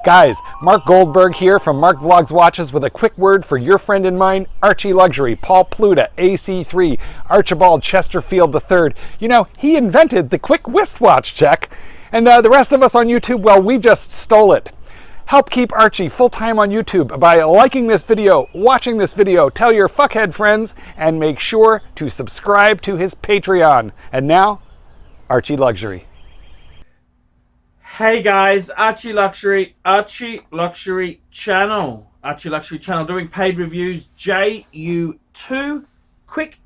Guys, Mark Goldberg here from Mark Vlogs Watches with a quick word for your friend and mine, ArchieLuxury, Paul Pluta, AC3, Archibald Chesterfield III. You know, he invented the quick wristwatch check, and the rest of us on YouTube, well, we just stole it. Help keep Archie full-time on YouTube by liking this video, watching this video, tell your fuckhead friends, and make sure to subscribe to his Patreon. And now, ArchieLuxury. Hey guys, ArchieLuxury channel. ArchieLuxury channel doing paid reviews. JU2. Quick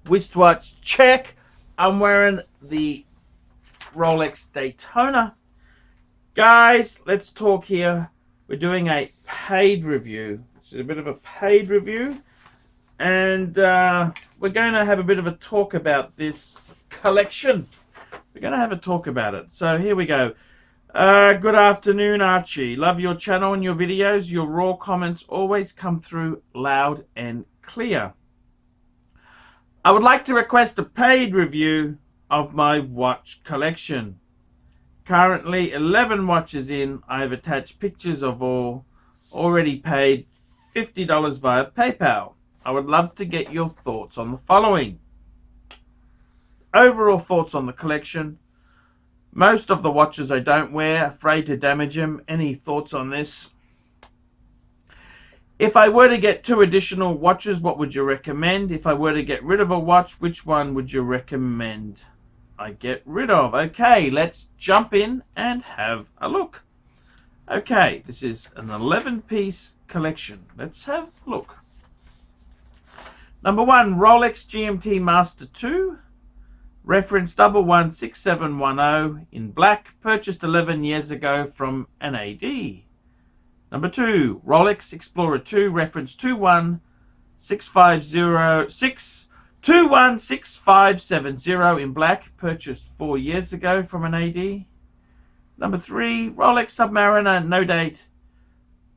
wristwatch check. I'm wearing the Rolex Daytona. Guys, let's talk here. We're doing a paid review. It's a bit of a paid review. And we're going to have a bit of a talk about this collection. We're going to have a talk about it. So here we go. Good afternoon, Archie. Love your channel and your videos. Your raw comments always come through loud and clear. I would like to request a paid review of my watch collection. Currently 11 watches in. I have attached pictures of all. Already paid $50 via PayPal. I would love to get your thoughts on the following. Overall thoughts on the collection. Most of the watches I don't wear, afraid to damage them. Any thoughts on this? If I were to get 2 additional watches, what would you recommend? If I were to get rid of a watch, which one would you recommend I get rid of? Okay, let's jump in and have a look. Okay, this is an 11-piece collection. Let's have a look. Number 1, Rolex GMT Master 2. Reference 116710 in black, purchased 11 years ago from an AD. Number 2, Rolex Explorer 2, reference 21670 in black, purchased 4 years ago from an AD. Number 3, Rolex Submariner, no date,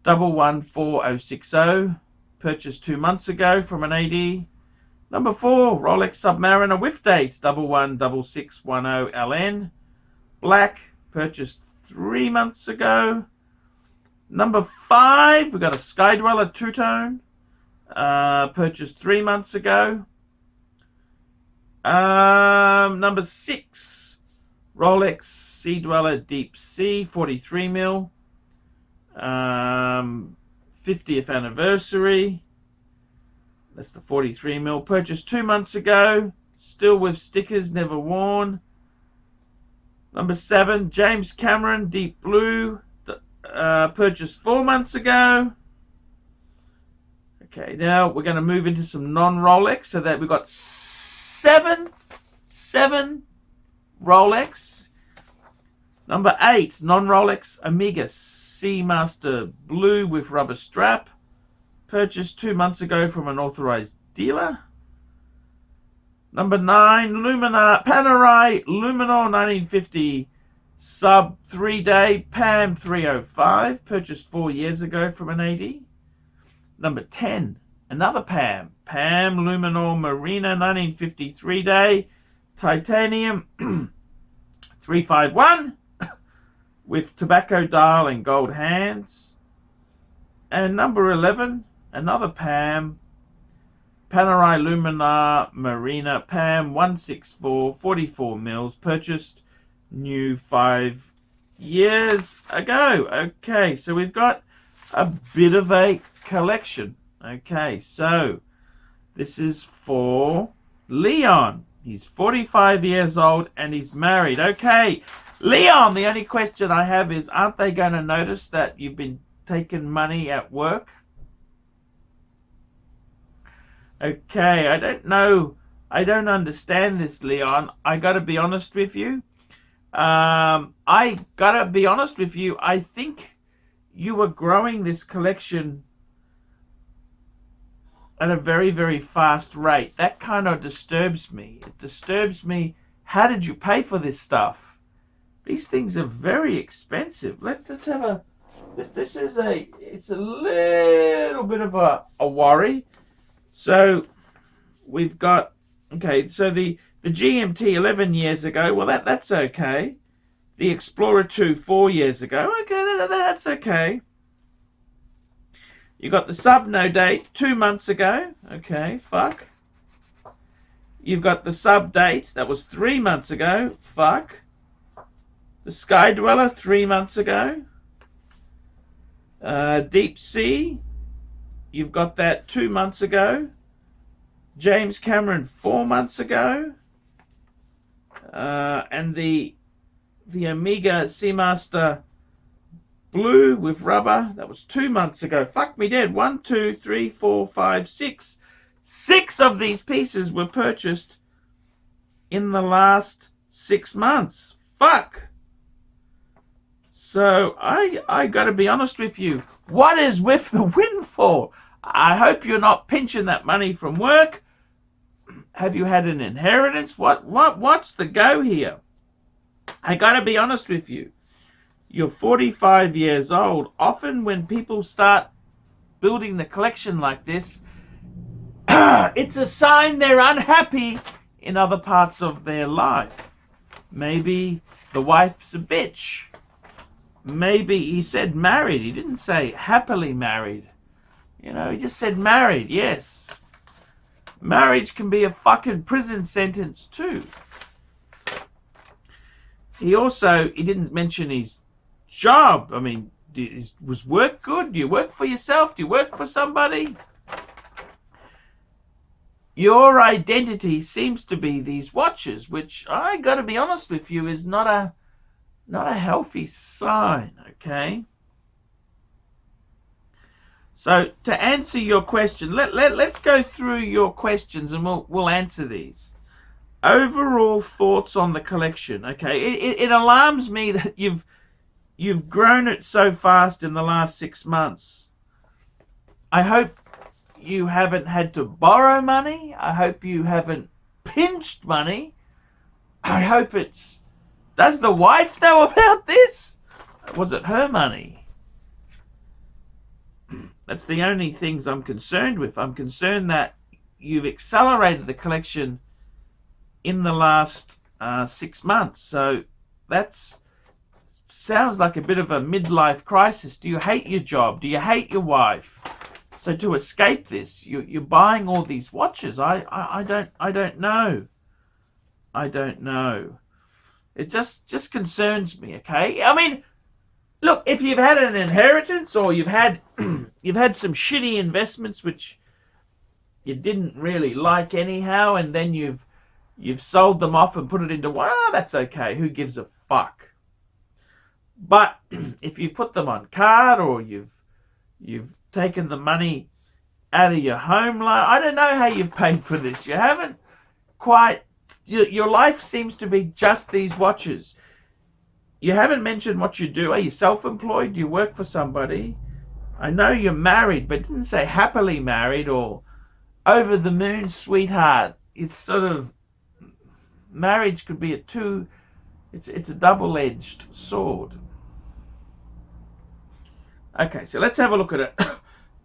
114060, purchased 2 months ago from an AD. Number 4, Rolex Submariner with date 116610 LN, black, purchased 3 months ago. Number 5, we got a Skydweller two-tone, purchased 3 months ago. Number 6, Rolex Sea Dweller Deep Sea 43mm, 50th anniversary. That's the 43mm, purchased 2 months ago, still with stickers, never worn. Number 7, James Cameron Deep Blue, purchased 4 months ago. Okay, now we're going to move into some non-Rolex, so that we've got seven Rolex. Number 8, non-Rolex Omega Seamaster Blue with rubber strap, purchased 2 months ago from an authorized dealer. Number 9, Panerai Luminor 1950 sub 3-day PAM 305, purchased 4 years ago from an AD. Number 10, another PAM Luminor Marina 1950 3-day titanium 351 with tobacco dial and gold hands. And number 11, another PAM, Panerai Luminar Marina PAM 164 44 mils, purchased new 5 years ago. Okay, so we've got a bit of a collection. Okay, so this is for Leon. He's 45 years old and he's married. Okay, Leon, the only question I have is, aren't they going to notice that you've been taking money at work? Okay, I don't know. I don't understand this, Leon. I got to be honest with you. I think you were growing this collection at a very fast rate. That kind of disturbs me. It disturbs me. How did you pay for this stuff? These things are very expensive. Let's have a... It's a little bit of a worry. So we've got, okay, so the GMT 11 years ago, well, that's okay. The Explorer 2 4 years ago. Okay, that's okay. You got the Sub No Date 2 months ago. Okay, fuck. You've got the Sub Date, that was 3 months ago. Fuck. The Sky Dweller 3 months ago. Deep Sea, you've got that 2 months ago. James Cameron 4 months ago. And the Omega Seamaster Blue with rubber, that was 2 months ago. Fuck me dead. 1, 2, 3, 4, 5, 6. 6 of these pieces were purchased in the last 6 months. Fuck. So I got to be honest with you. What is with the windfall? I hope you're not pinching that money from work. Have you had an inheritance? What's the go here? I got to be honest with you. You're 45 years old. Often when people start building the collection like this, it's a sign they're unhappy in other parts of their life. Maybe the wife's a bitch. Maybe he said married. He didn't say happily married. You know, he just said married, yes. Marriage can be a fucking prison sentence too. He didn't mention his job. I mean, was work good? Do you work for yourself? Do you work for somebody? Your identity seems to be these watches, which I got to be honest with you is not a healthy sign, okay? So to answer your question, let's go through your questions and we'll answer these. Overall thoughts on the collection, okay? It alarms me that you've grown it so fast in the last 6 months. I hope you haven't had to borrow money. I hope you haven't pinched money. I hope does the wife know about this? Was it her money? That's the only things I'm concerned with. I'm concerned that you've accelerated the collection in the last 6 months. So sounds like a bit of a midlife crisis. Do you hate your job? Do you hate your wife? So to escape this, you're buying all these watches. I don't know. I don't know. It just concerns me, okay? I mean, look, if you've had an inheritance or you've had some shitty investments which you didn't really like anyhow, and then you've sold them off and put it into that's okay. Who gives a fuck? But if you put them on card or you've taken the money out of your home loan, I don't know how you've paid for this. You haven't quite. Your life seems to be just these watches. You haven't mentioned what you do. Are you self-employed? Do you work for somebody? I know you're married, but it didn't say happily married or over the moon sweetheart. It's sort of, marriage could be it's a double-edged sword. Okay, so let's have a look at it.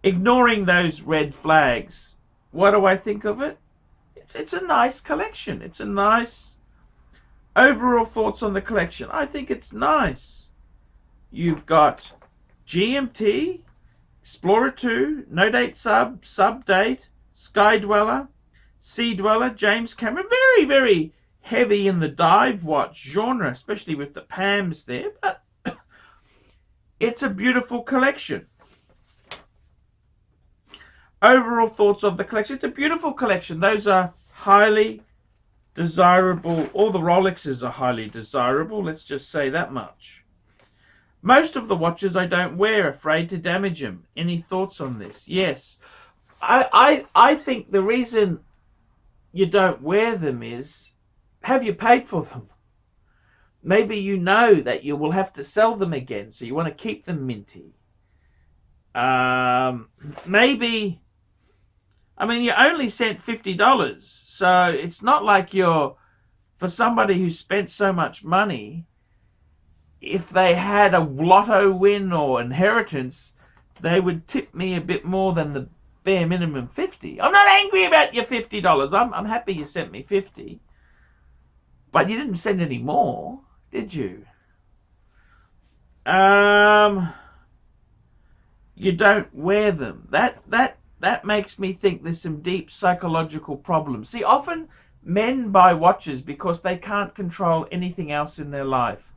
Ignoring those red flags, what do I think of it? It's a nice collection. It's a nice overall thoughts on the collection. I think it's nice. You've got GMT, Explorer 2, No Date Sub Date, Sky Dweller, Sea Dweller, James Cameron. Very, very heavy in the dive watch genre, especially with the PAMs there. But it's a beautiful collection. Overall thoughts of the collection. It's a beautiful collection. Those are highly desirable. All the Rolexes are highly desirable. Let's just say that much. Most of the watches I don't wear, afraid to damage them. Any thoughts on this? Yes. I think the reason you don't wear them is, have you paid for them? Maybe you know that you will have to sell them again, so you want to keep them minty. Maybe, I mean, you only sent $50, so it's not like you're, for somebody who spent so much money, if they had a lotto win or inheritance, they would tip me a bit more than the bare minimum 50. I'm not angry about your $50. I'm happy you sent me 50. But you didn't send any more, did you? You don't wear them. That makes me think there's some deep psychological problems. See, often men buy watches because they can't control anything else in their life.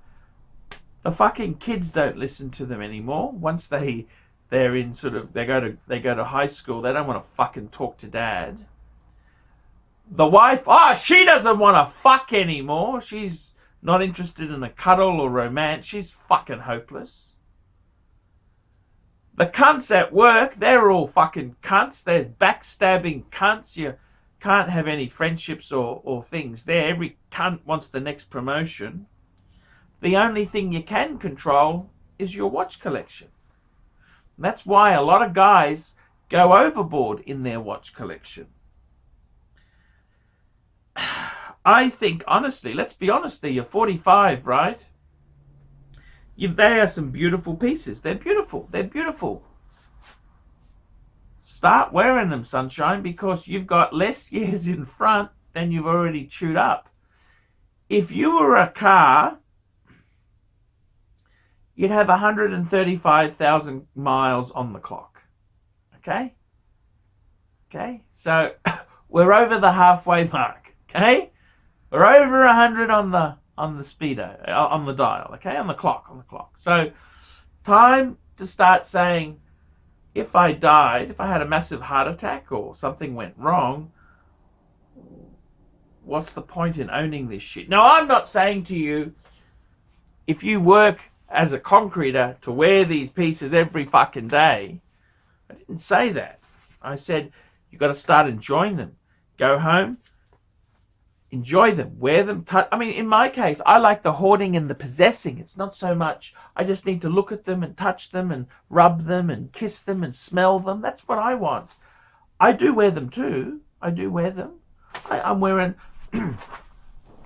The fucking kids don't listen to them anymore. Once they're in sort of they go to high school, they don't want to fucking talk to dad. The wife, she doesn't want to fuck anymore. She's not interested in a cuddle or romance. She's fucking hopeless. The cunts at work, they're all fucking cunts. They're backstabbing cunts. You can't have any friendships or things there. Every cunt wants the next promotion. The only thing you can control is your watch collection. And that's why a lot of guys go overboard in their watch collection. I think, honestly, let's be honest there, you're 45, right? They are some beautiful pieces. They're beautiful. They're beautiful. Start wearing them, sunshine, because you've got less years in front than you've already chewed up. If you were a car, you'd have 135,000 miles on the clock. Okay? Okay? So we're over the halfway mark. Okay? We're over 100 on the speedo, on the dial, okay? On the clock. So time to start saying, if I died, if I had a massive heart attack or something went wrong, what's the point in owning this shit? Now, I'm not saying to you, if you work as a concreter to wear these pieces every fucking day. I didn't say that. I said, you've got to start enjoying them. Go home, enjoy them, wear them. In my case, I like the hoarding and the possessing. It's not so much, I just need to look at them and touch them and rub them and kiss them and smell them. That's what I want. I do wear them too. I do wear them. I'm wearing...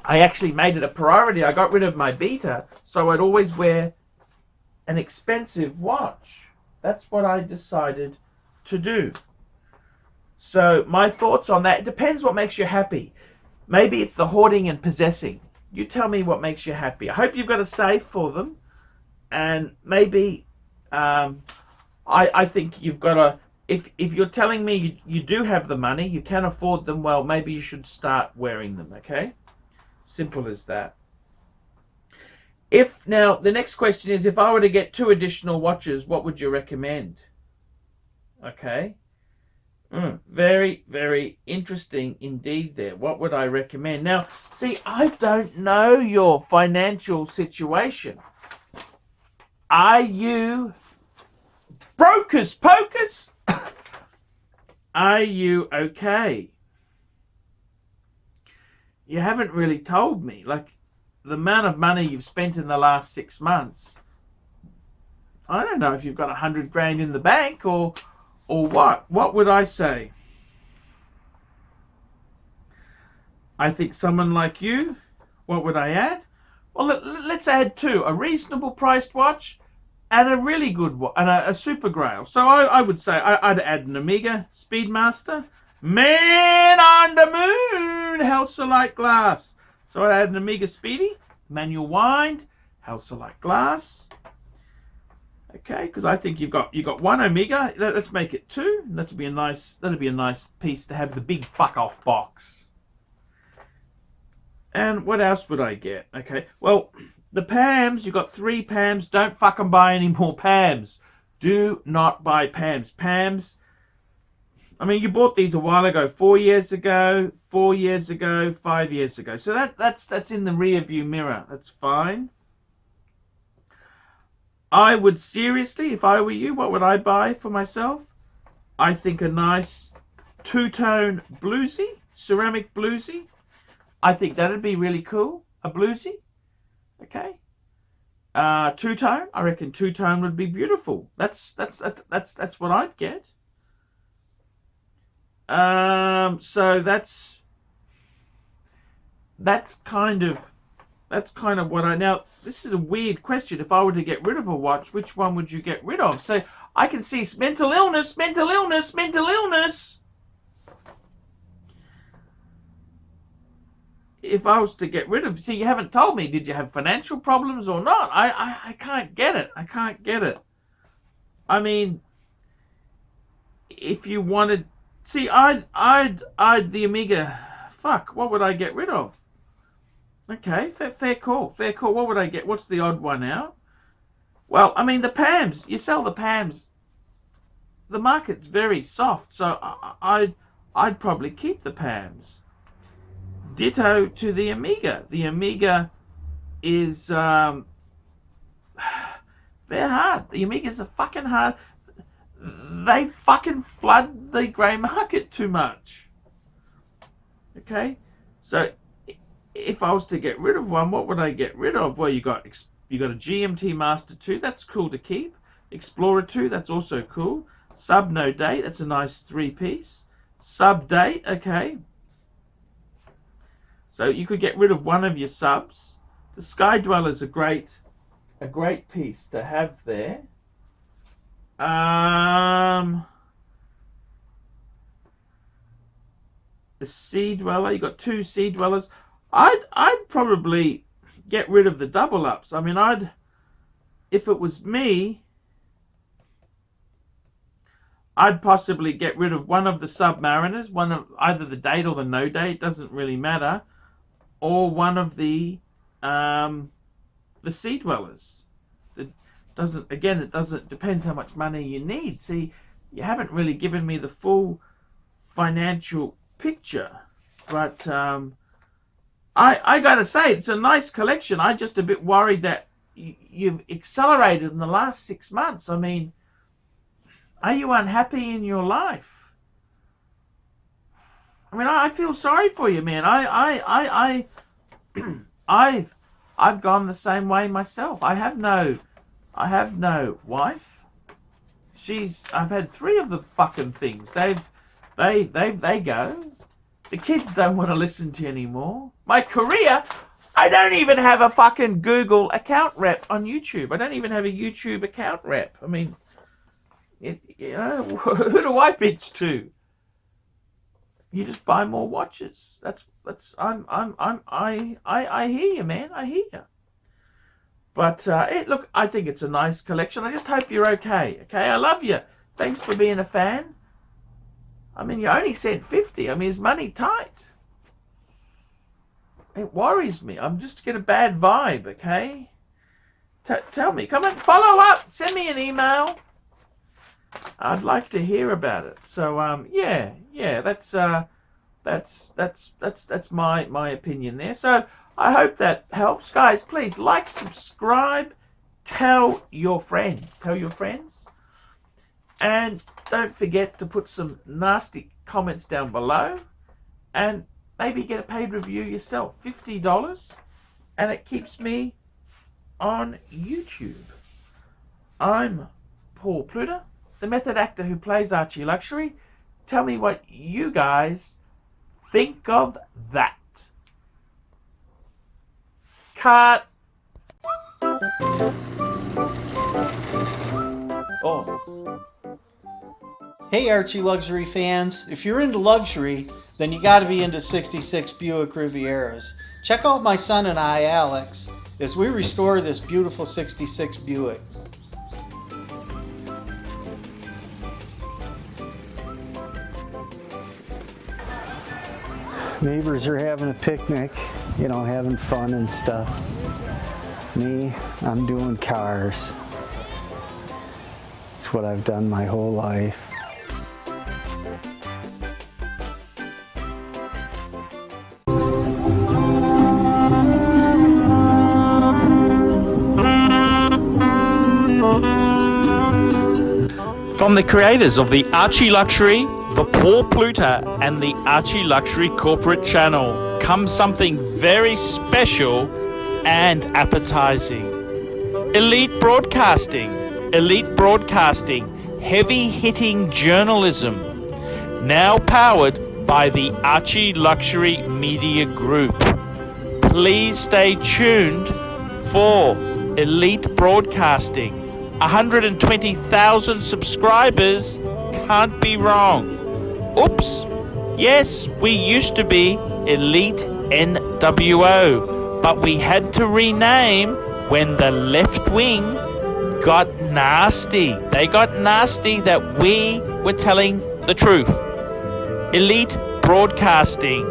I actually made it a priority. I got rid of my beta, so I'd always wear an expensive watch. That's what I decided to do. So my thoughts on that, it depends what makes you happy. Maybe it's the hoarding and possessing. You tell me what makes you happy. I hope you've got a safe for them. And maybe I think you've got to, if you're telling me you do have the money, you can afford them, well, maybe you should start wearing them, okay? Simple as that. Now, the next question is, if I were to get 2 additional watches, what would you recommend? Okay. Very, very interesting indeed there. What would I recommend? Now, see, I don't know your financial situation. Are you brokers pokers? Are you okay? You haven't really told me. Like, the amount of money you've spent in the last 6 months, I don't know if you've got 100 grand in the bank or what. What would I say? I think someone like you, what would I add? Well, let's add 2. A reasonable priced watch and a really good one, and a super grail. So I would say I'd add an Omega Speedmaster. Man on the moon, Halcyon glass. So I'd add an Omega Speedy, manual wind, Halcyon glass. Okay, because I think you've got 1 Omega. Let's make it 2. That'll be a nice piece to have the big fuck off box. And what else would I get? Okay, well, the PAMs, you've got 3 PAMs. Don't fucking buy any more PAMs. Do not buy PAMs. PAMs, I mean, you bought these a while ago, 4 years ago, 4 years ago, 5 years ago. So that's in the rear view mirror. That's fine. I would seriously, if I were you, what would I buy for myself? I think a nice 2-tone bluesy, ceramic bluesy. I think that'd be really cool. A bluesy. Okay. 2-tone. I reckon 2-tone would be beautiful. That's what I'd get. So that's kind of what I... Now, this is a weird question. If I were to get rid of a watch, which one would you get rid of? So I can see mental illness. if I was to get rid of, see, you haven't told me, did you have financial problems or not? I can't get it. I can't get it. I mean, if you wanted, see, I'd the Amiga. Fuck, what would I get rid of? Okay, fair call, fair call. What would I get? What's the odd one out? Well, I mean, the PAMs. You sell the PAMs. The market's very soft, so I'd probably keep the PAMs. Ditto to the Amiga. The Amiga is they're hard. The Amigas are fucking hard. They fucking flood the grey market too much. Okay, so if I was to get rid of one, what would I get rid of? Well, you got a GMT Master 2. That's cool to keep. Explorer 2. That's also cool. Sub No Date. That's a nice 3-piece. Sub Date. Okay. So you could get rid of one of your subs. The Sky Dweller's a great piece to have there. The Sea Dweller, you got 2 Sea Dwellers. I'd probably get rid of the double ups. I mean, if it was me, I'd possibly get rid of one of the Submariners, one of either the Date or the No Date, doesn't really matter, or one of the Sea Dwellers. It depends how much money you need. See, you haven't really given me the full financial picture, but I gotta say, it's a nice collection. I'm just a bit worried that you've accelerated in the last 6 months. I mean, are you unhappy in your life? I mean, I feel sorry for you, man. I've gone the same way myself. I have no wife. I've had 3 of the fucking things. They go. The kids don't want to listen to you anymore. My career, I don't even have a fucking Google account rep on YouTube. I don't even have a YouTube account rep. I mean, who do I bitch to? You just buy more watches. I hear you, man. I hear you. But look, I think it's a nice collection. I just hope you're okay. Okay, I love you. Thanks for being a fan. I mean, you only said 50. I mean, is money tight? It worries me. I'm just getting a bad vibe, okay? Tell me. Come on, follow up. Send me an email. I'd like to hear about it. So, yeah, that's my opinion there. So, I hope that helps. Guys, please like, subscribe, tell your friends. And don't forget to put some nasty comments down below and maybe get a paid review yourself. $50, and it keeps me on YouTube. I'm Paul Pluta, the method actor who plays ArchieLuxury. Tell me what you guys think of that. Cut. Oh. Hey ArchieLuxury fans, if you're into luxury, then you gotta be into 66 Buick Rivieras. Check out my son and I, Alex, as we restore this beautiful 66 Buick. Neighbors are having a picnic, you know, having fun and stuff. Me, I'm doing cars. It's what I've done my whole life. From the creators of the ArchieLuxury, the Paul Pluta, and the ArchieLuxury corporate channel comes something very special and appetizing. Elite broadcasting, heavy-hitting journalism, now powered by the ArchieLuxury Media Group. Please stay tuned for Elite Broadcasting. 120,000 subscribers, can't be wrong. Oops, yes, we used to be Elite Entertainment. WO, but we had to rename when the left wing got nasty. They got nasty that we were telling the truth. Elite Broadcasting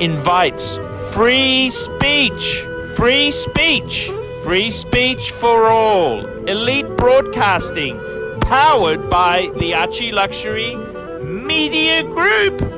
invites free speech. Free speech. Free speech for all. Elite Broadcasting, powered by the ArchieLuxury Media Group.